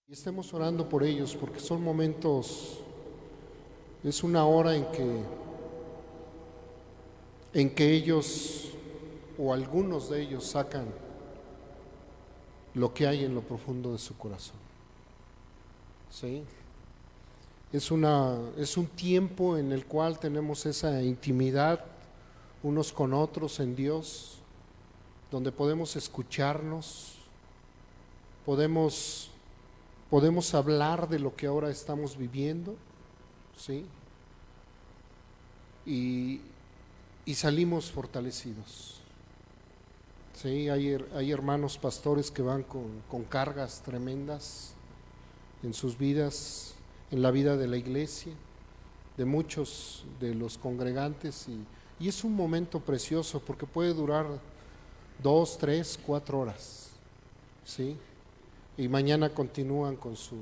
Y estemos orando por ellos, porque son momentos, es una hora en que ellos o algunos de ellos sacan lo que hay en lo profundo de su corazón. ¿Sí? Es un tiempo en el cual tenemos esa intimidad unos con otros en Dios, donde podemos escucharnos, podemos hablar de lo que ahora estamos viviendo, ¿sí? Y salimos fortalecidos. Sí, hay hermanos pastores que van con cargas tremendas en sus vidas, en la vida de la iglesia, de muchos de los congregantes, y es un momento precioso porque puede durar 2, 3, 4 horas, ¿sí? Y mañana continúan con su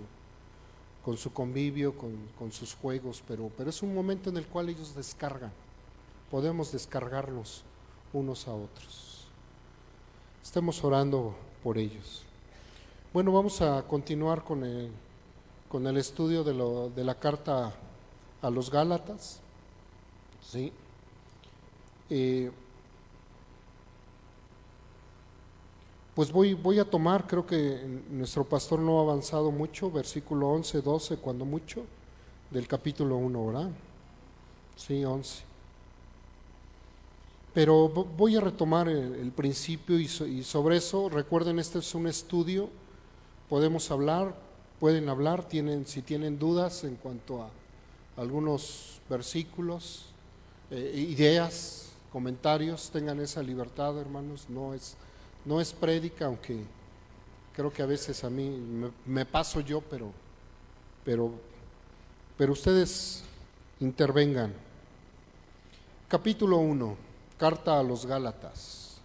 convivio, con sus juegos, pero es un momento en el cual ellos descargan, podemos descargarnos unos a otros. Estemos orando por ellos. Bueno, vamos a continuar con el estudio de la carta a los Gálatas, ¿sí? Pues voy a tomar, creo que nuestro pastor no ha avanzado mucho, versículo 11, 12, cuando mucho, del capítulo 1, ¿verdad? Sí, 11. Pero voy a retomar el principio y sobre eso, recuerden, este es un estudio, podemos hablar, pueden hablar, si tienen dudas en cuanto a algunos versículos, ideas, comentarios, tengan esa libertad, hermanos, no es prédica, aunque creo que a veces a mí me paso yo, pero ustedes intervengan. Capítulo 1, carta a los Gálatas.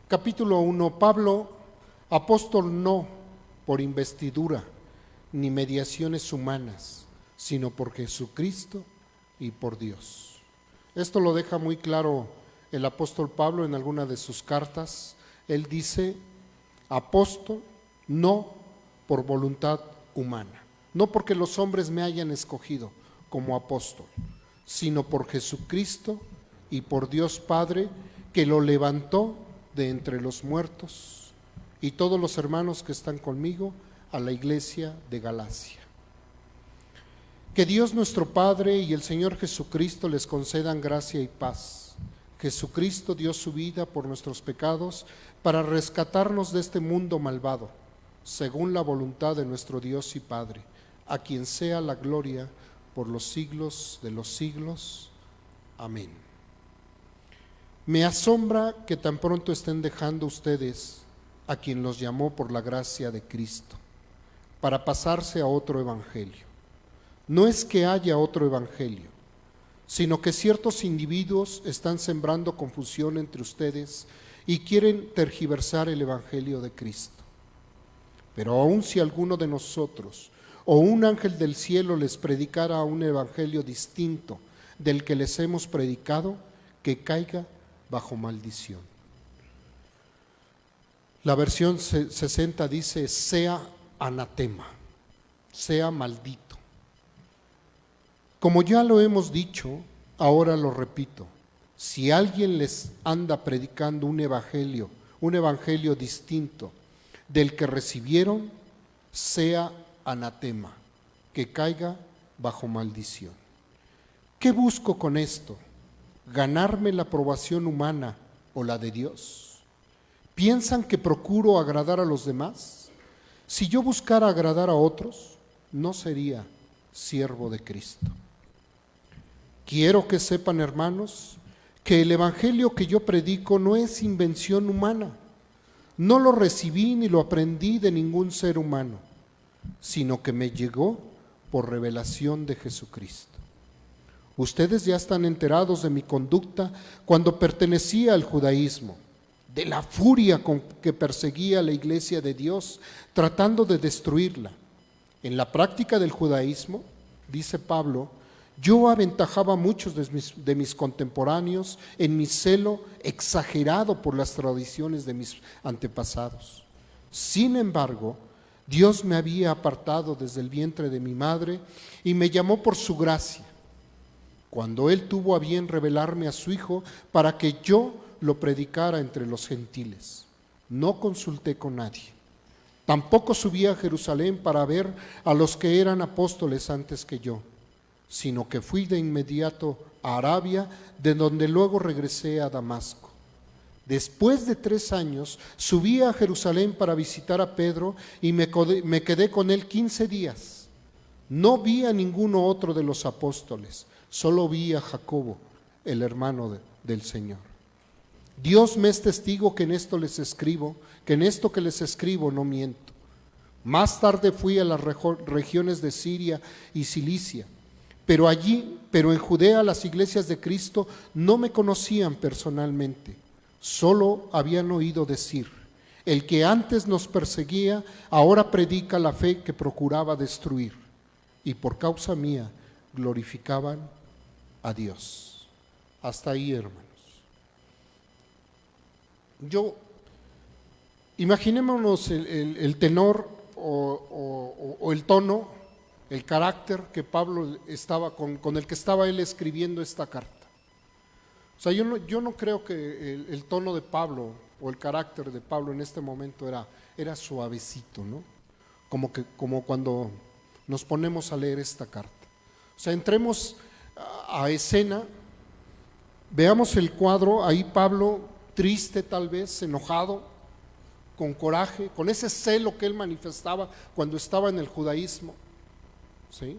Capítulo 1, Pablo, apóstol no por investidura ni mediaciones humanas, sino por Jesucristo y por Dios. Esto lo deja muy claro el apóstol Pablo en alguna de sus cartas. Él dice, apóstol no por voluntad humana, no porque los hombres me hayan escogido como apóstol, sino por Jesucristo y por Dios Padre, que lo levantó de entre los muertos, y todos los hermanos que están conmigo a la iglesia de Galacia. Que Dios nuestro Padre y el Señor Jesucristo les concedan gracia y paz. Jesucristo dio su vida por nuestros pecados para rescatarnos de este mundo malvado, según la voluntad de nuestro Dios y Padre, a quien sea la gloria por los siglos de los siglos. Amén. Me asombra que tan pronto estén dejando ustedes a quien los llamó por la gracia de Cristo, para pasarse a otro evangelio. No es que haya otro evangelio, sino que ciertos individuos están sembrando confusión entre ustedes y quieren tergiversar el evangelio de Cristo. Pero aun si alguno de nosotros o un ángel del cielo les predicara un evangelio distinto del que les hemos predicado, que caiga bajo maldición. La versión 60 dice, sea anatema, sea maldito. Como ya lo hemos dicho, ahora lo repito, si alguien les anda predicando un evangelio distinto del que recibieron, sea anatema, que caiga bajo maldición. ¿Qué busco con esto? ¿Ganarme la aprobación humana o la de Dios? ¿Piensan que procuro agradar a los demás? Si yo buscara agradar a otros, no sería siervo de Cristo. Quiero que sepan, hermanos, que el evangelio que yo predico no es invención humana. No lo recibí ni lo aprendí de ningún ser humano, sino que me llegó por revelación de Jesucristo. Ustedes ya están enterados de mi conducta cuando pertenecía al judaísmo, de la furia con que perseguía a la iglesia de Dios, tratando de destruirla. En la práctica del judaísmo, dice Pablo, yo aventajaba a muchos de mis contemporáneos en mi celo exagerado por las tradiciones de mis antepasados. Sin embargo, Dios me había apartado desde el vientre de mi madre y me llamó por su gracia, cuando Él tuvo a bien revelarme a su Hijo para que yo lo predicara entre los gentiles. No consulté con nadie. Tampoco subí a Jerusalén para ver a los que eran apóstoles antes que yo, sino que fui de inmediato a Arabia, de donde luego regresé a Damasco. Después de 3 años, subí a Jerusalén para visitar a Pedro y me quedé con él 15 días. No vi a ninguno otro de los apóstoles, solo vi a Jacobo, el hermano del Señor. Dios me es testigo que en esto que les escribo no miento. Más tarde fui a las regiones de Siria y Cilicia, pero en Judea las iglesias de Cristo no me conocían personalmente. Solo habían oído decir: el que antes nos perseguía, ahora predica la fe que procuraba destruir, y por causa mía glorificaban a Dios. Hasta ahí, hermanos. Imaginémonos el tenor o el tono, el carácter que Pablo estaba con el que estaba él escribiendo esta carta. O sea, yo no creo que el tono de Pablo o el carácter de Pablo en este momento era suavecito, ¿no? Como cuando nos ponemos a leer esta carta. O sea, entremos a escena, veamos el cuadro, ahí Pablo triste tal vez, enojado, con coraje, con ese celo que él manifestaba cuando estaba en el judaísmo, ¿sí?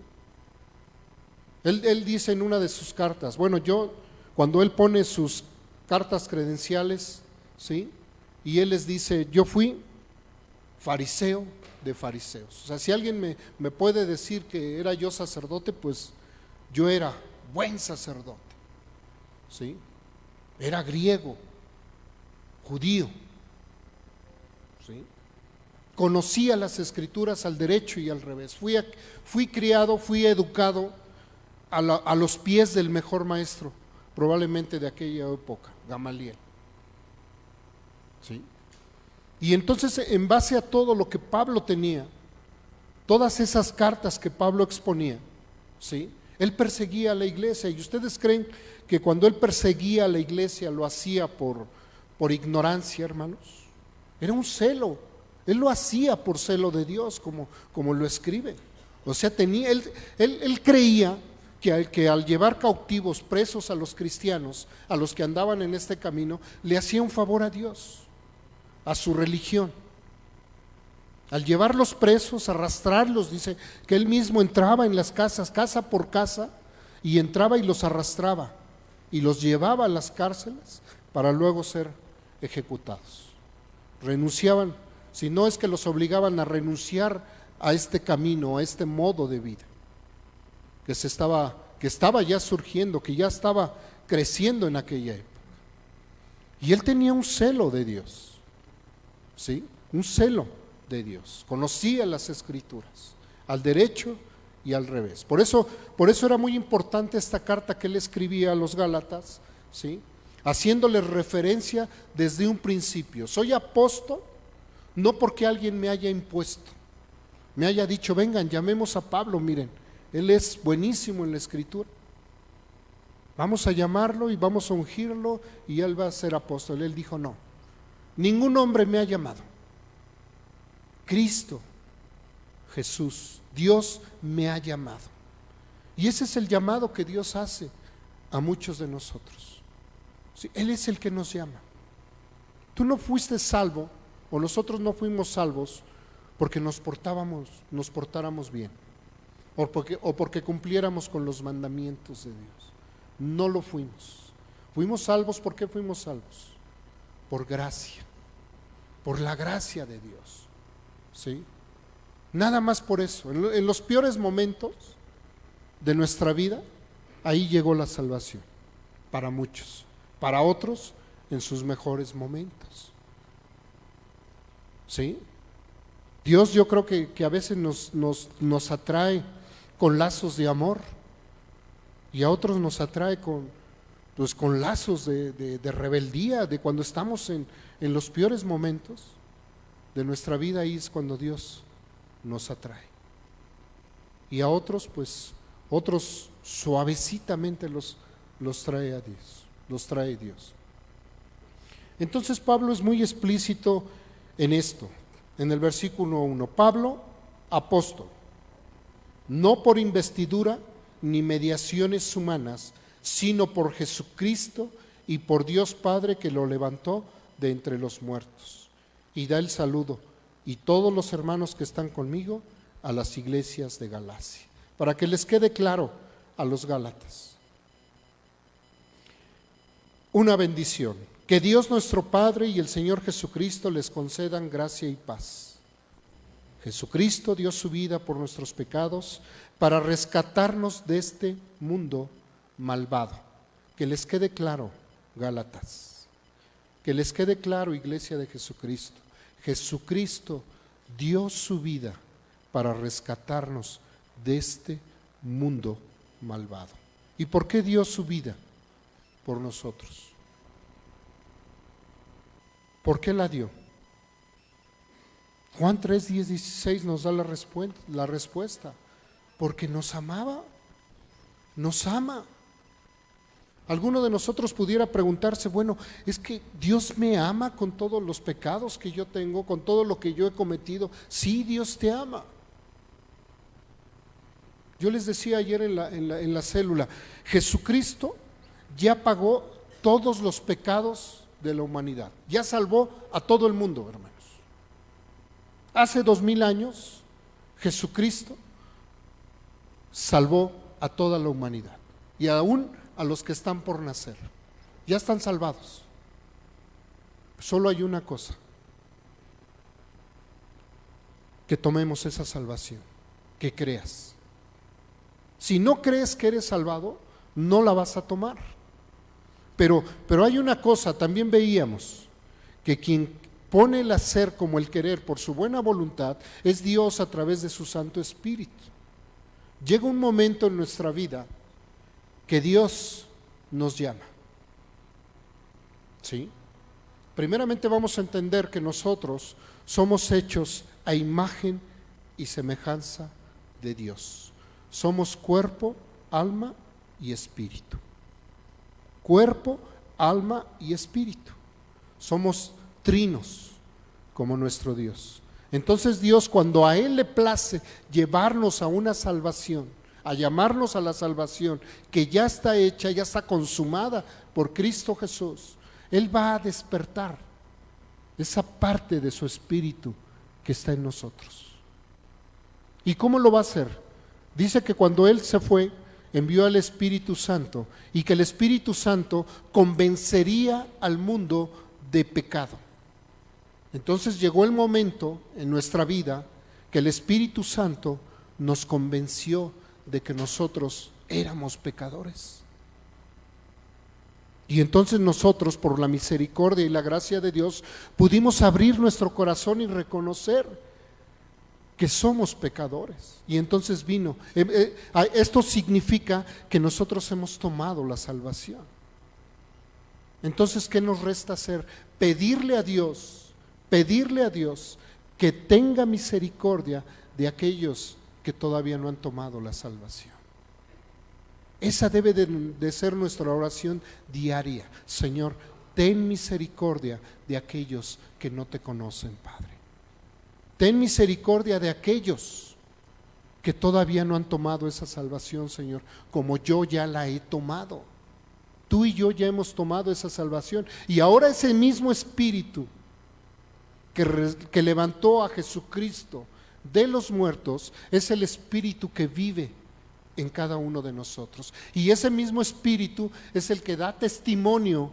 Él dice en una de sus cartas, cuando él pone sus cartas credenciales, ¿sí? Y él les dice: yo fui fariseo de fariseos. O sea, si alguien me puede decir que era yo sacerdote, pues yo era buen sacerdote, ¿sí? Era griego, judío, ¿sí? Conocía las escrituras al derecho y al revés. Fui criado, fui educado a los pies del mejor maestro, probablemente de aquella época, Gamaliel, ¿sí? Y entonces, en base a todo lo que Pablo tenía, todas esas cartas que Pablo exponía, ¿sí? Él perseguía a la iglesia. ¿Y ustedes creen que cuando él perseguía a la iglesia lo hacía por ignorancia, hermanos? Era un celo. Él lo hacía por celo de Dios, como lo escribe. O sea, él creía que al llevar cautivos, presos a los cristianos, a los que andaban en este camino, le hacía un favor a Dios, a su religión. Al llevarlos presos, arrastrarlos, dice que él mismo entraba en las casas, casa por casa, y entraba y los arrastraba y los llevaba a las cárceles para luego ser ejecutados. Renunciaban, si no es que los obligaban a renunciar a este camino, a este modo de vida que estaba ya surgiendo, que ya estaba creciendo en aquella época. Y él tenía un celo de Dios, ¿sí? Un celo de Dios. Conocía las escrituras, al derecho y al revés. Por eso era muy importante esta carta que él escribía a los Gálatas, ¿sí? Haciéndoles referencia desde un principio. Soy apóstol no porque alguien me haya impuesto, me haya dicho: vengan, llamemos a Pablo, miren, él es buenísimo en la escritura, vamos a llamarlo y vamos a ungirlo y él va a ser apóstol. Él dijo: no, ningún hombre me ha llamado, Cristo Jesús, Dios me ha llamado. Y ese es el llamado que Dios hace a muchos de nosotros, ¿sí? Él es el que nos llama. Tú no fuiste salvo, o nosotros no fuimos salvos porque nos portáramos bien, o porque cumpliéramos con los mandamientos de Dios. No lo fuimos. Fuimos salvos. ¿Por qué fuimos salvos? Por gracia, por la gracia de Dios, ¿sí? Nada más por eso. En los peores momentos de nuestra vida, ahí llegó la salvación para muchos, para otros en sus mejores momentos, ¿sí? Dios, yo creo que a veces nos atrae con lazos de amor, y a otros nos atrae con lazos de rebeldía, de cuando estamos en los peores momentos de nuestra vida. Ahí es cuando Dios nos atrae. Y a otros, pues, otros suavecitamente los trae a Dios, los trae Dios. Entonces Pablo es muy explícito en esto, en el versículo 1. Pablo, apóstol, no por investidura ni mediaciones humanas, sino por Jesucristo y por Dios Padre que lo levantó de entre los muertos. Y da el saludo, y todos los hermanos que están conmigo, a las iglesias de Galacia, para que les quede claro a los gálatas. Una bendición. Que Dios nuestro Padre y el Señor Jesucristo les concedan gracia y paz. Jesucristo dio su vida por nuestros pecados para rescatarnos de este mundo malvado. Que les quede claro, Gálatas. Que les quede claro, iglesia de Jesucristo. Jesucristo dio su vida para rescatarnos de este mundo malvado. ¿Y por qué dio su vida? Por nosotros. ¿Por qué la dio? Juan 3, 10, 16 nos da la respuesta. Porque nos amaba, nos ama. Alguno de nosotros pudiera preguntarse, bueno, es que Dios me ama con todos los pecados que yo tengo, con todo lo que yo he cometido. Sí, Dios te ama. Yo les decía ayer en la célula, Jesucristo ya pagó todos los pecados de la humanidad, ya salvó a todo el mundo, hermanos. Hace 2000 años, Jesucristo salvó a toda la humanidad y aún a los que están por nacer. Ya están salvados. Solo hay una cosa: que tomemos esa salvación, que creas. Si no crees que eres salvado, no la vas a tomar. Pero hay una cosa, también veíamos que quien pone el hacer como el querer por su buena voluntad es Dios a través de su Santo Espíritu. Llega un momento en nuestra vida que Dios nos llama. ¿Sí? Primeramente vamos a entender que nosotros somos hechos a imagen y semejanza de Dios. Somos cuerpo, alma y espíritu. Cuerpo, alma y espíritu. Somos trinos como nuestro Dios. Entonces Dios, cuando a Él le place llevarnos a una salvación, a llamarnos a la salvación que ya está hecha, ya está consumada por Cristo Jesús, Él va a despertar esa parte de su espíritu que está en nosotros. ¿Y cómo lo va a hacer? Dice que cuando Él se fue, envió al Espíritu Santo y que el Espíritu Santo convencería al mundo de pecado. Entonces llegó el momento en nuestra vida que el Espíritu Santo nos convenció de que nosotros éramos pecadores. Y entonces nosotros, por la misericordia y la gracia de Dios, pudimos abrir nuestro corazón y reconocer que somos pecadores. Y entonces vino, esto significa que nosotros hemos tomado la salvación. Entonces, ¿qué nos resta hacer? Pedirle a Dios que tenga misericordia de aquellos que todavía no han tomado la salvación. Esa debe de ser nuestra oración diaria. Señor, ten misericordia de aquellos que no te conocen, Padre. Ten misericordia de aquellos que todavía no han tomado esa salvación, Señor, como yo ya la he tomado. Tú y yo ya hemos tomado esa salvación. Y ahora ese mismo Espíritu que levantó a Jesucristo de los muertos es el Espíritu que vive en cada uno de nosotros. Y ese mismo Espíritu es el que da testimonio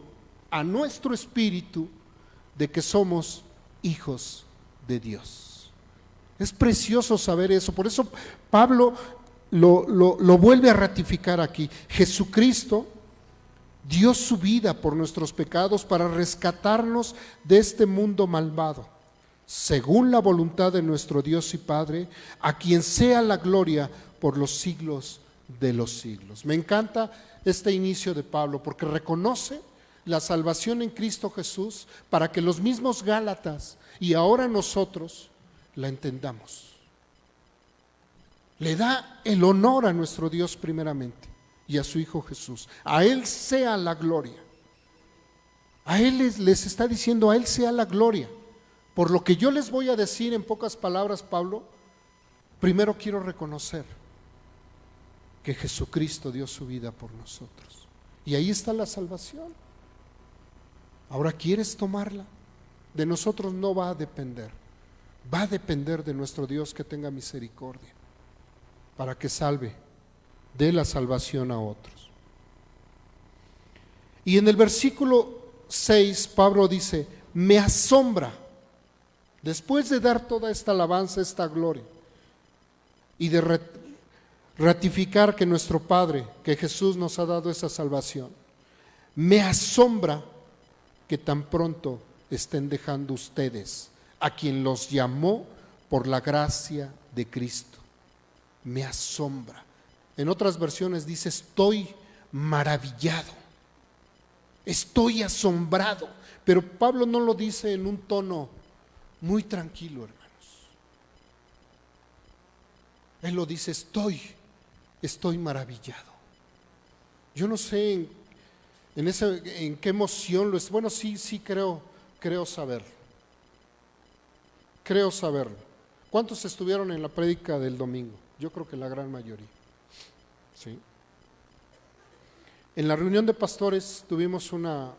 a nuestro espíritu de que somos hijos de Dios. Es precioso saber eso. Por eso Pablo lo vuelve a ratificar aquí. Jesucristo dio su vida por nuestros pecados para rescatarnos de este mundo malvado, según la voluntad de nuestro Dios y Padre, a quien sea la gloria por los siglos de los siglos. Me encanta este inicio de Pablo porque reconoce la salvación en Cristo Jesús para que los mismos Gálatas y ahora nosotros la entendamos. Le da el honor a nuestro Dios primeramente y a su Hijo Jesús. A Él sea la gloria. A Él les está diciendo, a Él sea la gloria. Por lo que yo les voy a decir en pocas palabras, Pablo, primero quiero reconocer que Jesucristo dio su vida por nosotros. Y ahí está la salvación. Ahora, ¿quieres tomarla? De nosotros no va a depender. Va a depender de nuestro Dios que tenga misericordia para que salve, dé la salvación a otros. Y en el versículo 6, Pablo dice, me asombra, después de dar toda esta alabanza, esta gloria, y de ratificar que nuestro Padre, que Jesús nos ha dado esa salvación, me asombra que tan pronto estén dejando ustedes a quien los llamó por la gracia de Cristo. Me asombra. En otras versiones dice, estoy maravillado, estoy asombrado. Pero Pablo no lo dice en un tono muy tranquilo, hermanos. Él lo dice, estoy maravillado. Yo no sé en qué emoción lo es. Bueno, sí creo saberlo. Creo saberlo. ¿Cuántos estuvieron en la prédica del domingo? Yo creo que la gran mayoría. ¿Sí? En la reunión de pastores tuvimos una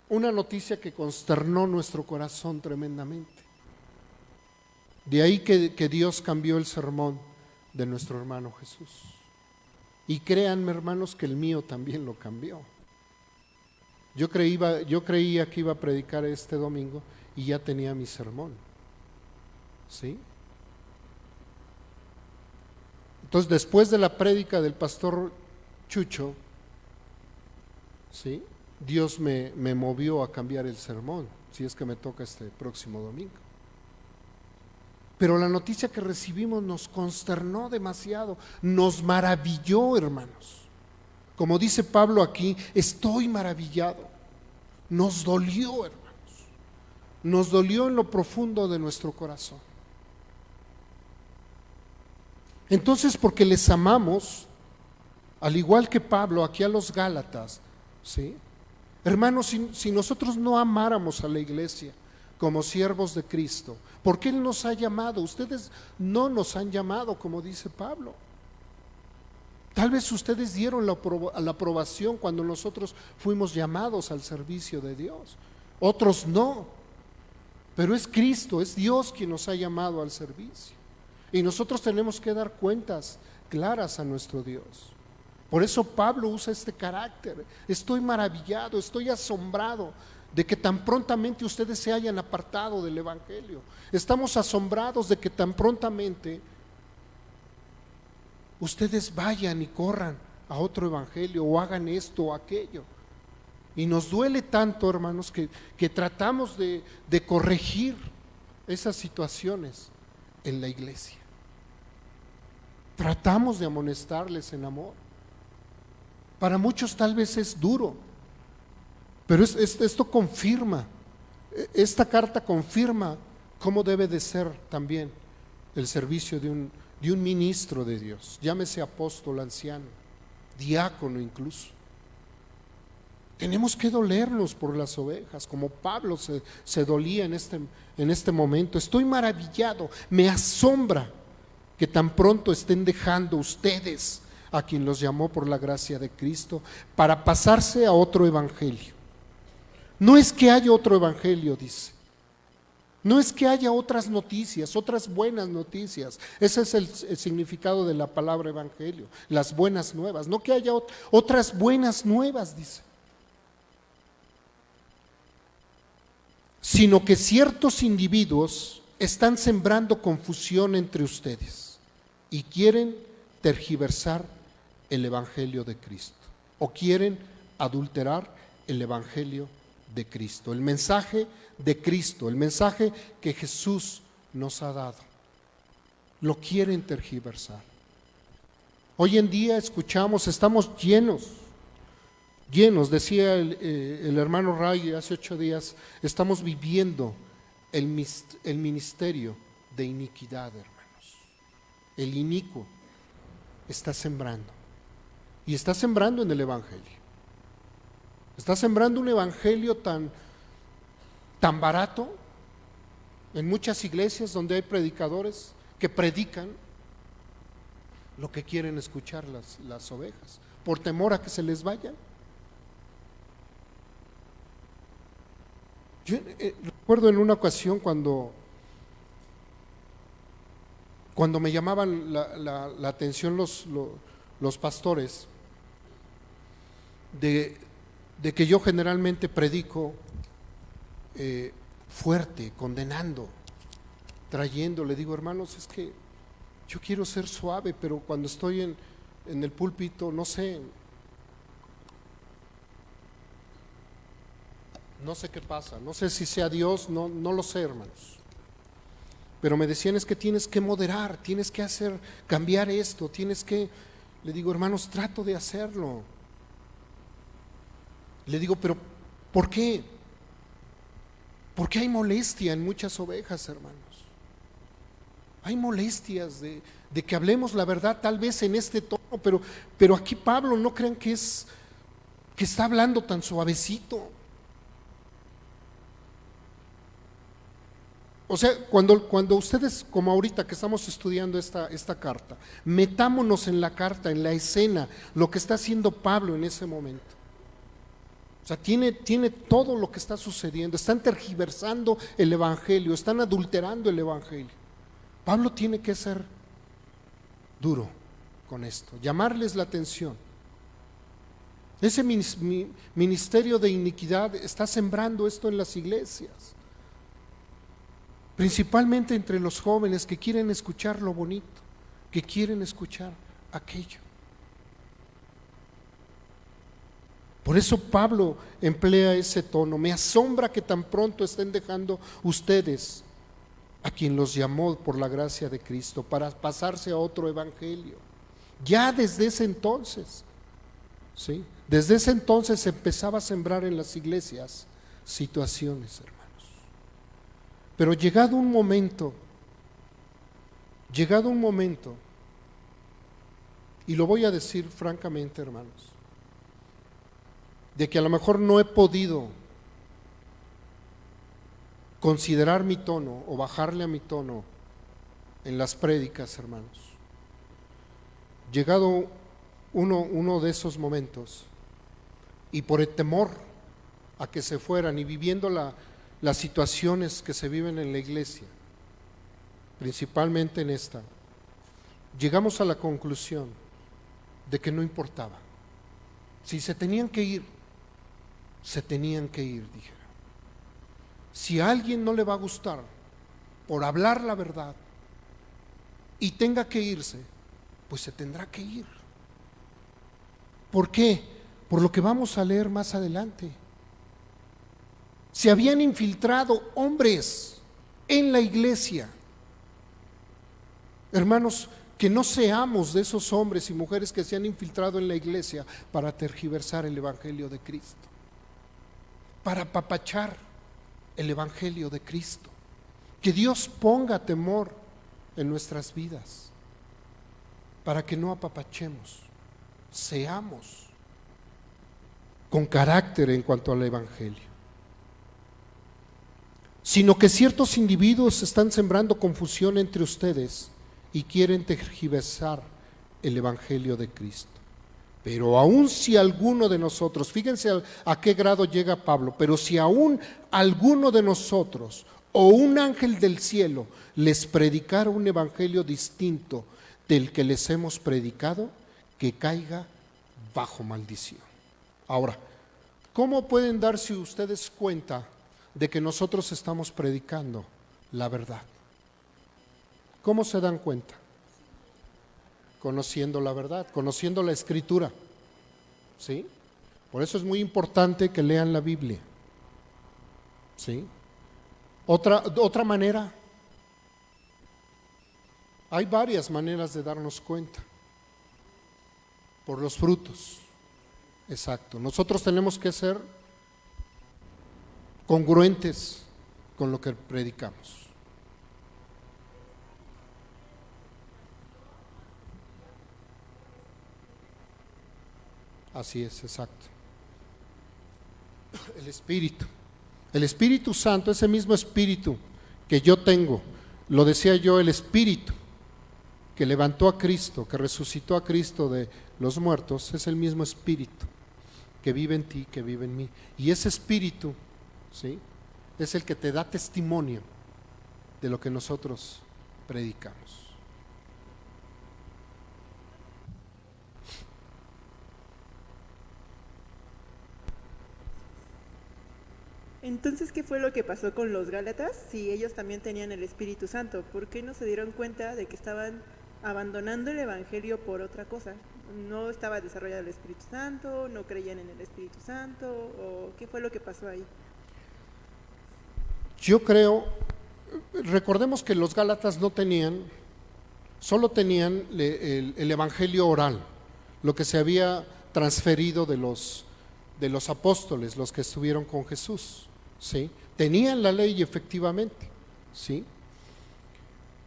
noticia que consternó nuestro corazón tremendamente. De ahí que Dios cambió el sermón de nuestro hermano Jesús. Y créanme, hermanos, que el mío también lo cambió. Yo creía que iba a predicar este domingo y ya tenía mi sermón. ¿Sí? Entonces, después de la prédica del pastor Chucho, ¿sí?, Dios me movió a cambiar el sermón, si es que me toca este próximo domingo. Pero la noticia que recibimos nos consternó demasiado, nos maravilló, hermanos. Como dice Pablo aquí, estoy maravillado. Nos dolió, hermanos. Nos dolió en lo profundo de nuestro corazón. Entonces, porque les amamos, al igual que Pablo aquí a los Gálatas, ¿sí? Hermanos, si nosotros no amáramos a la iglesia como siervos de Cristo, ¿por qué Él nos ha llamado? Ustedes no nos han llamado, como dice Pablo. Tal vez ustedes dieron la aprobación cuando nosotros fuimos llamados al servicio de Dios. Otros no. Pero es Cristo, es Dios quien nos ha llamado al servicio. Y nosotros tenemos que dar cuentas claras a nuestro Dios. Por eso Pablo usa este carácter. Estoy maravillado, estoy asombrado de que tan prontamente ustedes se hayan apartado del Evangelio. Estamos asombrados de que tan prontamente ustedes vayan y corran a otro evangelio o hagan esto o aquello. Y nos duele tanto, hermanos, que tratamos de corregir esas situaciones en la iglesia. Tratamos de amonestarles en amor. Para muchos tal vez es duro, pero esto confirma, esta carta confirma cómo debe de ser también el servicio de un ministro de Dios, llámese apóstol, anciano, diácono incluso. Tenemos que dolernos por las ovejas, como Pablo se dolía en este momento. Estoy maravillado, me asombra que tan pronto estén dejando ustedes a quien los llamó por la gracia de Cristo para pasarse a otro evangelio. No es que haya otro evangelio, dice. No es que haya otras noticias, otras buenas noticias. Ese es el significado de la palabra evangelio, las buenas nuevas. No que haya otras buenas nuevas, dice. Sino que ciertos individuos están sembrando confusión entre ustedes y quieren tergiversar el evangelio de Cristo, o quieren adulterar el evangelio de Cristo, el mensaje de Cristo, el mensaje que Jesús nos ha dado. Lo quieren tergiversar. Hoy en día escuchamos, estamos llenos, decía el hermano Ray hace 8 días, estamos viviendo el ministerio de iniquidad, hermanos. el inicuo, está sembrando. Y está sembrando en el evangelio. Está sembrando un evangelio tan barato en muchas iglesias donde hay predicadores que predican lo que quieren escuchar las ovejas, por temor a que se les vayan. Yo recuerdo en una ocasión cuando me llamaban la atención los pastores de que yo generalmente predico fuerte, condenando, trayendo. Le digo, hermanos, es que yo quiero ser suave, pero cuando estoy en el púlpito, no sé qué pasa, no sé si sea Dios, no lo sé, hermanos. Pero me decían, es que tienes que moderar, tienes que cambiar esto, le digo, hermanos, trato de hacerlo. Le digo, pero ¿por qué? Porque hay molestia en muchas ovejas, hermanos. Hay molestias de que hablemos la verdad, tal vez en este tono, pero aquí Pablo, no crean que está hablando tan suavecito. O sea, cuando ustedes, como ahorita que estamos estudiando esta carta, metámonos en la carta, en la escena, lo que está haciendo Pablo en ese momento. O sea, tiene todo lo que está sucediendo. Están tergiversando el evangelio, están adulterando el evangelio. Pablo tiene que ser duro con esto, llamarles la atención. Ese ministerio de iniquidad está sembrando esto en las iglesias, principalmente entre los jóvenes que quieren escuchar lo bonito, que quieren escuchar aquello. Por eso Pablo emplea ese tono. Me asombra que tan pronto estén dejando ustedes a quien los llamó por la gracia de Cristo para pasarse a otro evangelio. Ya desde ese entonces, ¿sí? Desde ese entonces se empezaba a sembrar en las iglesias situaciones, hermanos. Pero llegado un momento, y lo voy a decir francamente, hermanos, de que a lo mejor no he podido considerar mi tono o bajarle a mi tono en las prédicas, hermanos. Llegado uno de esos momentos, y por el temor a que se fueran y viviendo las situaciones que se viven en la iglesia, principalmente en esta, llegamos a la conclusión de que no importaba. Si se tenían que ir, dijera. Si a alguien no le va a gustar por hablar la verdad y tenga que irse, pues se tendrá que ir. ¿Por qué? Por lo que vamos a leer más adelante. Se habían infiltrado hombres en la iglesia. Hermanos, que no seamos de esos hombres y mujeres que se han infiltrado en la iglesia para tergiversar el evangelio de Cristo, para apapachar el evangelio de Cristo. Que Dios ponga temor en nuestras vidas para que no apapachemos, seamos con carácter en cuanto al evangelio. Sino que ciertos individuos están sembrando confusión entre ustedes y quieren tergiversar el evangelio de Cristo. Pero aun si alguno de nosotros, fíjense a qué grado llega Pablo, pero si aún alguno de nosotros o un ángel del cielo les predicara un evangelio distinto del que les hemos predicado, que caiga bajo maldición. Ahora, ¿cómo pueden darse ustedes cuenta de que nosotros estamos predicando la verdad? ¿Cómo se dan cuenta? Conociendo la verdad, conociendo la Escritura, ¿sí? Por eso es muy importante que lean la Biblia, ¿sí? Otra manera, hay varias maneras de darnos cuenta, por los frutos, exacto. Nosotros tenemos que ser congruentes con lo que predicamos. Así es, exacto. El Espíritu. El Espíritu Santo, ese mismo Espíritu que yo tengo, lo decía yo, el Espíritu que levantó a Cristo, que resucitó a Cristo de los muertos, es el mismo Espíritu que vive en ti, que vive en mí. Y ese Espíritu, ¿sí?, es el que te da testimonio de lo que nosotros predicamos. Entonces, ¿qué fue lo que pasó con los Gálatas? Si ellos también tenían el Espíritu Santo, ¿por qué no se dieron cuenta de que estaban abandonando el Evangelio por otra cosa? ¿No estaba desarrollado el Espíritu Santo? ¿No creían en el Espíritu Santo? ¿O qué fue lo que pasó ahí? Yo creo, recordemos que los Gálatas no tenían, solo tenían el Evangelio oral, lo que se había transferido de los apóstoles, los que estuvieron con Jesús, ¿sí? Tenían la ley efectivamente, ¿sí?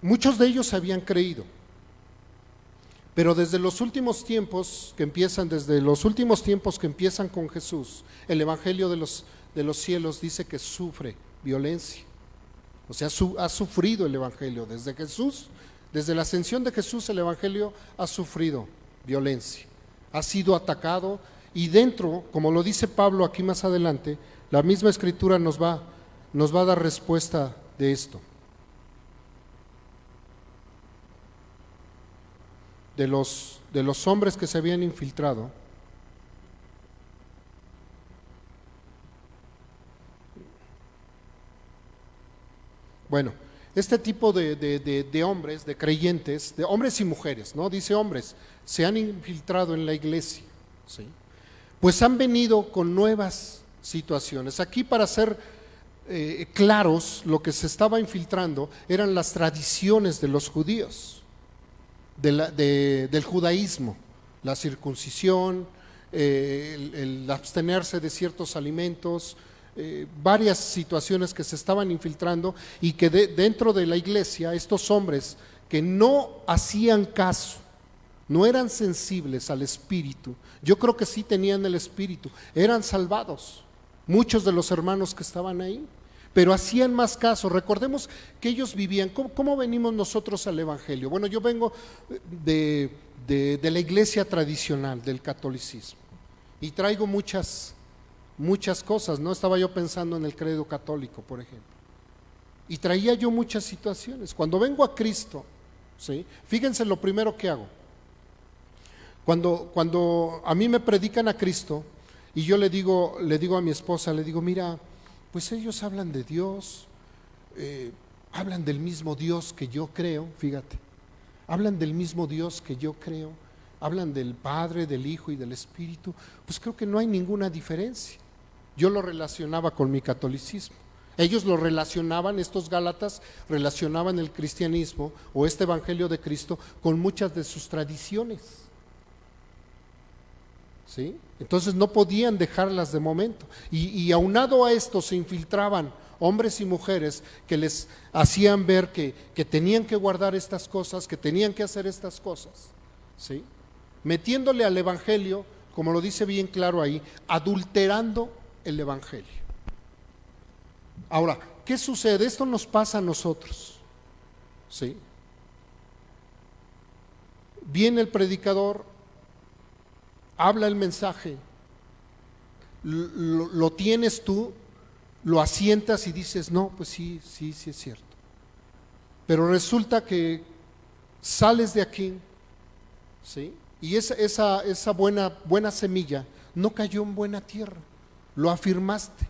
Muchos de ellos habían creído, pero desde los últimos tiempos que empiezan con Jesús, el Evangelio de los cielos dice que sufre violencia. O sea, ha sufrido el Evangelio desde Jesús, desde la ascensión de Jesús, el Evangelio ha sufrido violencia, ha sido atacado. Y dentro, como lo dice Pablo aquí más adelante, la misma Escritura nos va a dar respuesta de esto. De los hombres que se habían infiltrado, bueno, este tipo de hombres, de creyentes, de hombres y mujeres, ¿no? Dice hombres, se han infiltrado en la iglesia, ¿sí? Pues han venido con nuevas situaciones. Aquí, para ser claros, lo que se estaba infiltrando eran las tradiciones de los judíos, del judaísmo, la circuncisión, el abstenerse de ciertos alimentos, varias situaciones que se estaban infiltrando y que dentro de la iglesia estos hombres que no hacían caso, no eran sensibles al Espíritu. Yo creo que sí tenían el Espíritu, eran salvados, muchos de los hermanos que estaban ahí, pero hacían más caso. Recordemos que ellos vivían, ¿cómo venimos nosotros al Evangelio? Bueno, yo vengo de la iglesia tradicional, del catolicismo, y traigo muchas cosas, ¿no? Estaba yo pensando en el credo católico, por ejemplo, y traía yo muchas situaciones. Cuando vengo a Cristo, ¿sí?, fíjense lo primero que hago. Cuando a mí me predican a Cristo y yo le digo a mi esposa, le digo, mira, pues ellos hablan de Dios, hablan del mismo Dios que yo creo, fíjate, hablan del mismo Dios que yo creo, hablan del Padre, del Hijo y del Espíritu, pues creo que no hay ninguna diferencia. Yo lo relacionaba con mi catolicismo. Ellos lo relacionaban, estos gálatas relacionaban el cristianismo o este Evangelio de Cristo con muchas de sus tradiciones, ¿sí? Entonces no podían dejarlas de momento. Y aunado a esto se infiltraban hombres y mujeres que les hacían ver que tenían que guardar estas cosas, que tenían que hacer estas cosas, ¿sí?, metiéndole al Evangelio, como lo dice bien claro ahí, adulterando el Evangelio. Ahora, ¿qué sucede? Esto nos pasa a nosotros, ¿sí? Viene el predicador, habla el mensaje, lo tienes tú, lo asientas y dices, no, pues sí es cierto. Pero resulta que sales de aquí, ¿sí?, y esa buena semilla no cayó en buena tierra, lo afirmaste.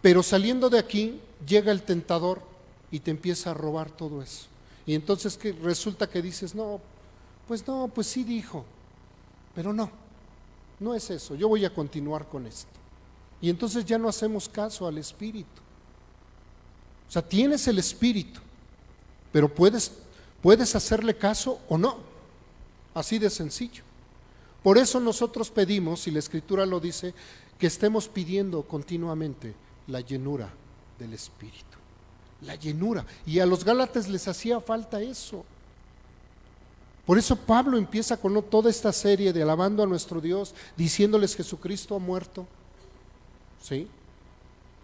Pero saliendo de aquí llega el tentador y te empieza a robar todo eso. Y entonces resulta que dices, no, pues sí dijo, pero no es eso, yo voy a continuar con esto. Y entonces ya no hacemos caso al Espíritu. O sea, tienes el Espíritu, pero puedes hacerle caso o no. Así de sencillo. Por eso nosotros pedimos, y la Escritura lo dice, que estemos pidiendo continuamente la llenura del Espíritu. La llenura. Y a los Gálatas les hacía falta eso. Por eso Pablo empieza con toda esta serie de alabando a nuestro Dios, diciéndoles Jesucristo ha muerto. ¿Sí?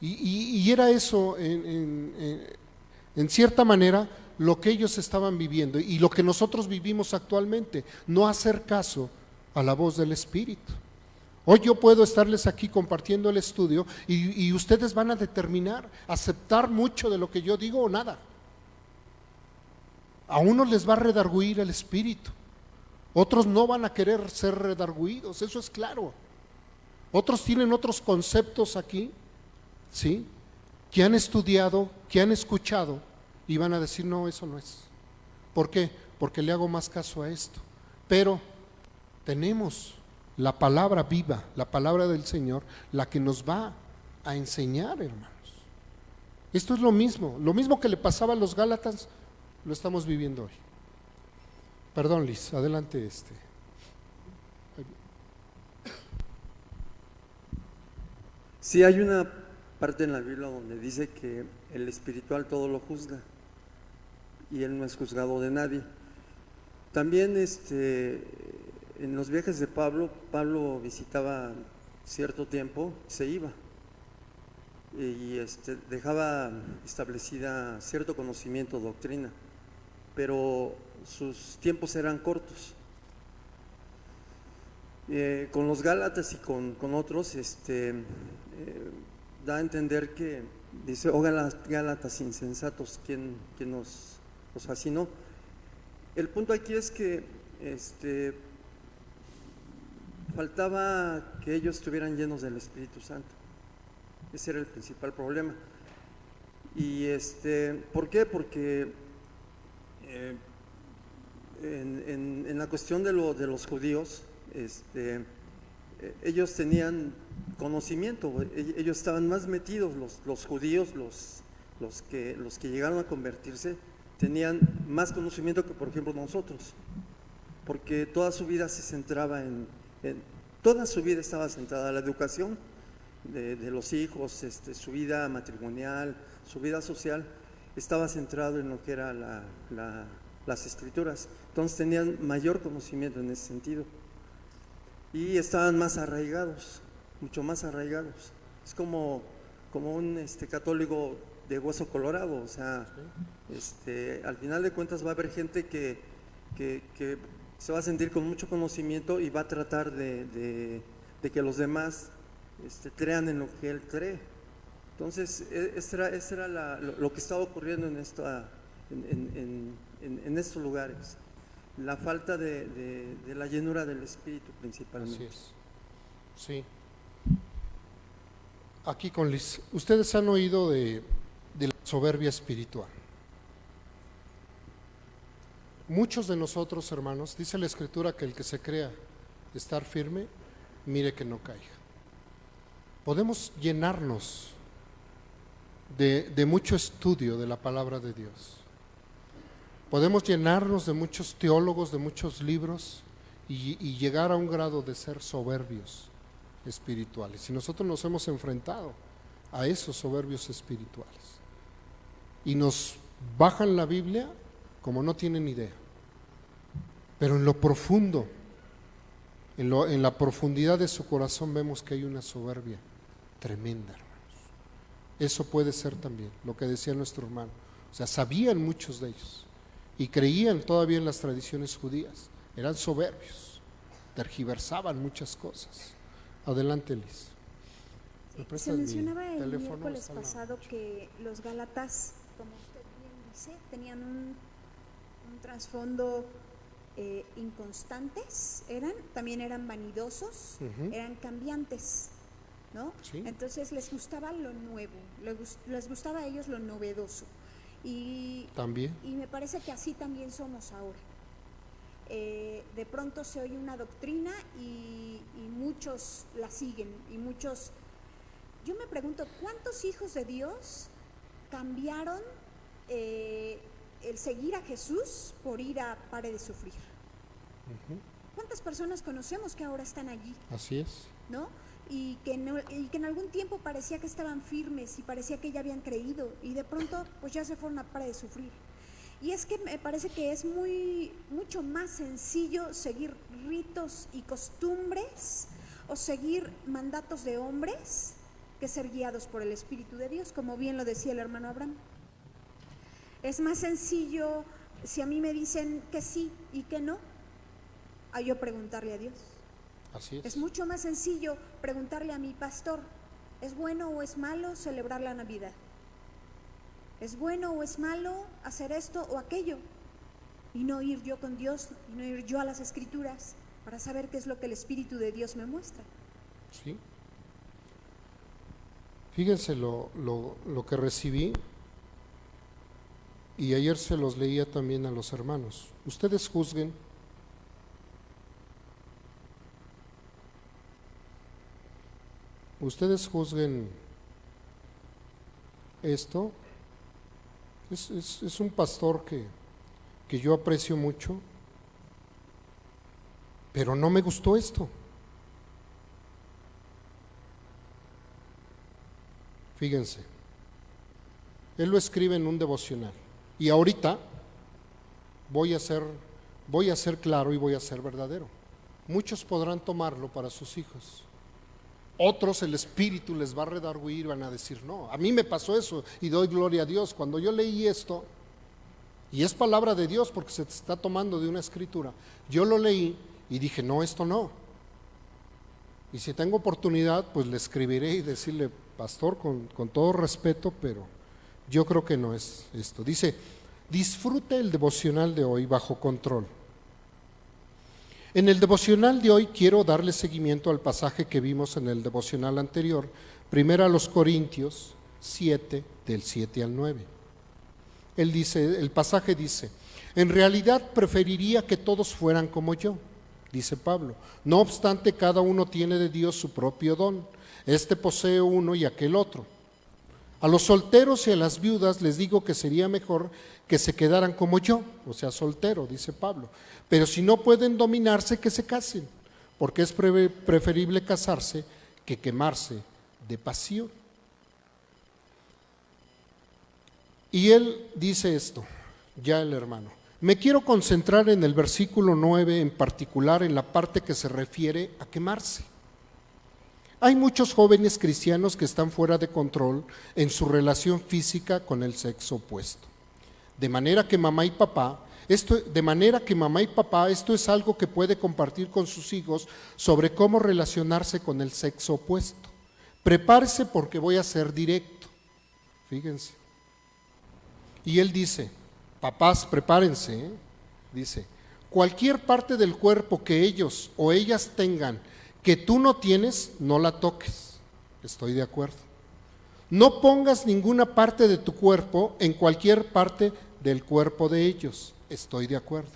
Y era eso, en cierta manera, lo que ellos estaban viviendo y lo que nosotros vivimos actualmente, no hacer caso a la voz del Espíritu. Hoy yo puedo estarles aquí compartiendo el estudio y ustedes van a determinar, aceptar mucho de lo que yo digo o nada. A unos les va a redarguir el Espíritu, otros no van a querer ser redarguidos, eso es claro. Otros tienen otros conceptos aquí, ¿sí? Que han estudiado, que han escuchado y van a decir, no, eso no es. ¿Por qué? Porque le hago más caso a esto. Pero tenemos la palabra viva, la palabra del Señor, la que nos va a enseñar, hermanos. Esto es lo mismo que le pasaba a los Gálatas, lo estamos viviendo hoy. Perdón, Liz, adelante. Sí, hay una parte en la Biblia donde dice que el espiritual todo lo juzga y él no es juzgado de nadie. También en los viajes de Pablo visitaba cierto tiempo, se iba y dejaba establecida cierto conocimiento, doctrina, pero sus tiempos eran cortos. Con los Gálatas y con otros, da a entender que dice, oh Gálatas insensatos, ¿quién os fascinó? El punto aquí es que faltaba que ellos estuvieran llenos del Espíritu Santo. Ese era el principal problema. Y ¿por qué? Porque en la cuestión de los judíos, ellos tenían conocimiento, ellos estaban más metidos, los judíos, los que llegaron a convertirse, tenían más conocimiento que por ejemplo nosotros, porque toda su vida se centraba toda su vida estaba centrada en la educación de los hijos, su vida matrimonial, su vida social, estaba centrado en lo que era las escrituras. Entonces tenían mayor conocimiento en ese sentido y estaban más arraigados, mucho más arraigados. Es como un católico de hueso colorado, o sea, al final de cuentas va a haber gente que se va a sentir con mucho conocimiento y va a tratar de que los demás crean en lo que él cree. Entonces, eso era lo que estaba ocurriendo en estos lugares. La falta de la llenura del Espíritu principalmente. Así es. Sí. Aquí con Liz, ustedes han oído de la soberbia espiritual. Muchos de nosotros, hermanos, dice la Escritura que el que se crea estar firme, mire que no caiga. Podemos llenarnos de mucho estudio de la palabra de Dios. Podemos llenarnos de muchos teólogos, de muchos libros y llegar a un grado de ser soberbios espirituales. Y nosotros nos hemos enfrentado a esos soberbios espirituales. Y nos bajan la Biblia como no tienen idea. Pero en lo profundo, en la profundidad de su corazón vemos que hay una soberbia tremenda, hermanos. Eso puede ser también lo que decía nuestro hermano. O sea, sabían muchos de ellos y creían todavía en las tradiciones judías. Eran soberbios, tergiversaban muchas cosas. Adelante, Liz. Se mencionaba el miércoles pasado que los Gálatas, como usted bien dice, tenían un trasfondo inconstantes, también eran vanidosos, eran cambiantes, ¿no? Sí. Entonces les gustaba lo nuevo, les gustaba a ellos lo novedoso. Y me parece que así también somos ahora. De pronto se oye una doctrina y muchos la siguen y muchos. Yo me pregunto, ¿cuántos hijos de Dios cambiaron el seguir a Jesús por ir a Pare de Sufrir? ¿Cuántas personas conocemos que ahora están allí? Así es. ¿No? Y que en algún tiempo parecía que estaban firmes y parecía que ya habían creído y de pronto pues ya se fueron a Pare de Sufrir. Y es que me parece que es mucho más sencillo seguir ritos y costumbres o seguir mandatos de hombres que ser guiados por el Espíritu de Dios, como bien lo decía el hermano Abraham. Es más sencillo, si a mí me dicen que sí y que no, a yo preguntarle a Dios. Así es. Es mucho más sencillo preguntarle a mi pastor, ¿es bueno o es malo celebrar la Navidad? ¿Es bueno o es malo hacer esto o aquello? Y no ir yo con Dios, y no ir yo a las Escrituras para saber qué es lo que el Espíritu de Dios me muestra. Sí. Fíjense lo que recibí, y ayer se los leía también a los hermanos. Ustedes juzguen. Ustedes juzguen esto. Es un pastor que yo aprecio mucho, pero no me gustó esto. Fíjense, él lo escribe en un devocional, y ahorita voy a ser claro y voy a ser verdadero. Muchos podrán tomarlo para sus hijos. Otros el Espíritu les va a redarguir, van a decir, no, a mí me pasó eso y doy gloria a Dios. Cuando yo leí esto, y es palabra de Dios porque se está tomando de una escritura, yo lo leí y dije, no, esto no. Y si tengo oportunidad, pues le escribiré y decirle, pastor, con todo respeto, pero yo creo que no es esto. Dice, disfrute el devocional de hoy bajo control. En el devocional de hoy quiero darle seguimiento al pasaje que vimos en el devocional anterior, 1 Corintios 7, del 7 al 9. El pasaje dice, en realidad preferiría que todos fueran como yo, dice Pablo. No obstante, cada uno tiene de Dios su propio don. Este posee uno y aquel otro. A los solteros y a las viudas les digo que sería mejor que se quedaran como yo, o sea, soltero, dice Pablo. Pero si no pueden dominarse, que se casen, porque es preferible casarse que quemarse de pasión. Y él dice esto, ya el hermano. Me quiero concentrar en el versículo 9, en particular en la parte que se refiere a quemarse. Hay muchos jóvenes cristianos que están fuera de control en su relación física con el sexo opuesto. De manera que mamá y papá, esto es algo que puede compartir con sus hijos sobre cómo relacionarse con el sexo opuesto. Prepárese porque voy a ser directo. Fíjense. Y él dice, papás, prepárense, dice, cualquier parte del cuerpo que ellos o ellas tengan que tú no tienes, no la toques. Estoy de acuerdo. No pongas ninguna parte de tu cuerpo en cualquier parte del cuerpo de ellos. Estoy de acuerdo.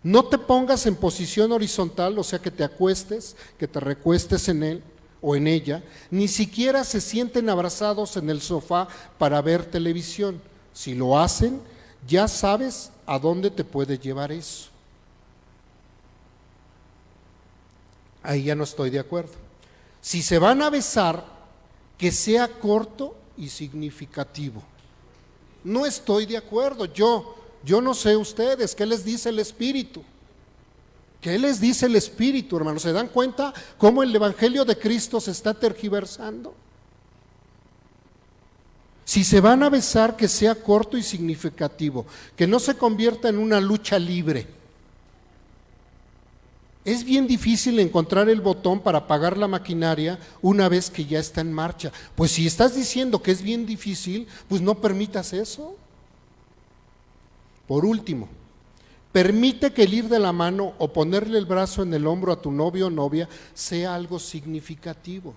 No te pongas en posición horizontal, o sea que te acuestes, que te recuestes en él o en ella. Ni siquiera se sienten abrazados en el sofá para ver televisión. Si lo hacen, ya sabes a dónde te puede llevar eso. Ahí ya no estoy de acuerdo. Si se van a besar, que sea corto y significativo. No estoy de acuerdo. Yo no sé ustedes, ¿qué les dice el Espíritu? ¿Qué les dice el Espíritu, hermanos? ¿Se dan cuenta cómo el Evangelio de Cristo se está tergiversando? Si se van a besar, que sea corto y significativo, que no se convierta en una lucha libre. Es bien difícil encontrar el botón para apagar la maquinaria una vez que ya está en marcha. Pues si estás diciendo que es bien difícil, pues no permitas eso. Por último, permite que el ir de la mano o ponerle el brazo en el hombro a tu novio o novia sea algo significativo.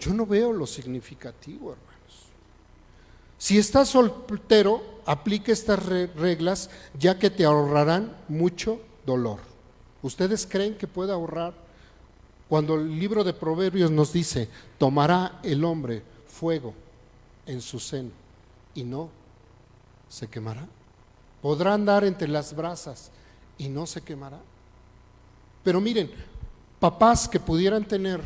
Yo no veo lo significativo, hermanos. Si estás soltero, aplica estas reglas, ya que te ahorrarán mucho dolor. ¿Ustedes creen que puede ahorrar? Cuando el libro de Proverbios nos dice, tomará el hombre fuego en su seno y no se quemará. Podrá andar entre las brasas y no se quemará. Pero miren, papás que pudieran tener